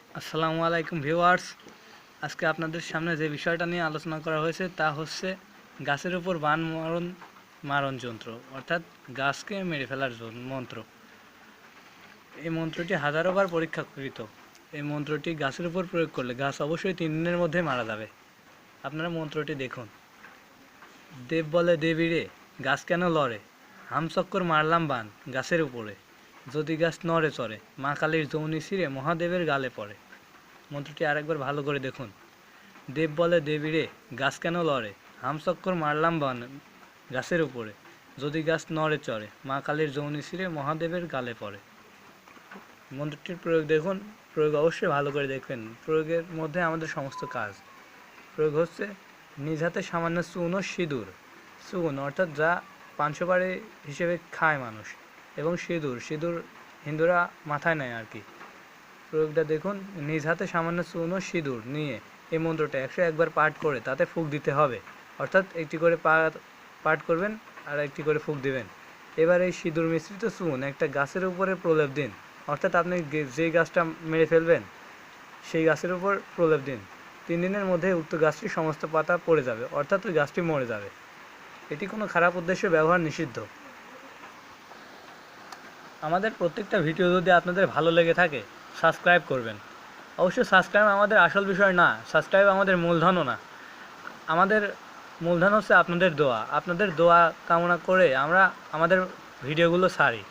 আসসালামু আলাইকুম ভিউয়ার্স। আজকে আপনাদের সামনে যে বিষয়টা নিয়ে আলোচনা করা হয়েছে তা হচ্ছে গাছের উপর বান মারণ যন্ত্র, অর্থাৎ গাছকে মেরে ফেলার মন্ত্র। এই মন্ত্রটি হাজারো বার পরীক্ষাকৃত। এই মন্ত্রটি গাছের উপর প্রয়োগ করলে গাছ অবশ্যই 3 দিনের মধ্যে মারা যাবে। আপনারা মন্ত্রটি দেখুন। দেব বলে দেবী রে, গাছ কেন লড়ে, হামচক্কর মারলাম বান গাছের উপরে, যদি গাছ নড়ে চড়ে, মা কালীর যৌনি ছিঁড়ে মহাদেবের গালে পড়ে। মন্ত্রটি আরেকবার ভালো করে দেখুন। দেব বলে দেবী রে, গাছ কেন লড়ে, হামচক্কর মারলাম বান গাছের উপরে, যদি গাছ নড়ে চড়ে, মা কালীর যৌনি ছিঁড়ে মহাদেবের গালে পড়ে। মন্ত্রটির প্রয়োগ দেখুন। প্রয়োগ অবশ্যই ভালো করে দেখবেন। প্রয়োগের মধ্যে আমাদের সমস্ত কাজ। প্রয়োগ হচ্ছে নিজ হাতে সামান্য চুন ও সিঁদুর। চুন অর্থাৎ যা পান সুপারি হিসেবে খায় মানুষ, এবং সিঁদুর হিন্দুরা মাথায় নেয় আর কি। প্রয়োগটা দেখুন। নিজ হাতে সামান্য চুন ও সিঁদুর নিয়ে এই মন্ত্রটা 101 বার পাঠ করে তাতে ফুঁক দিতে হবে। অর্থাৎ একটি করে পাঠ করবেন আর একটি করে ফুঁক দিবেন। এবার এই সিঁদুর মিশ্রিত চুন একটা গাছের উপরে প্রলেপ দিন। অর্থাৎ আপনি যে গাছটা মেরে ফেলবেন সেই গাছের উপর প্রলেপ দিন। 3 দিনের মধ্যে উক্ত গাছটির সমস্ত পাতা পড়ে যাবে, অর্থাৎ ওই গাছটি মরে যাবে। এটি কোনো খারাপ উদ্দেশ্যে ব্যবহার নিষিদ্ধ। আমাদের প্রত্যেকটা ভিডিও যদি আপনাদের ভালো লেগে থাকে সাবস্ক্রাইব করবেন। অবশ্য সাবস্ক্রাইব আমাদের আসল বিষয় না, সাবস্ক্রাইব আমাদের মূলধনও না। আমাদের মূলধন হচ্ছে আপনাদের দোয়া। আপনাদের দোয়া কামনা করে আমরা আমাদের ভিডিওগুলো ছাড়ি।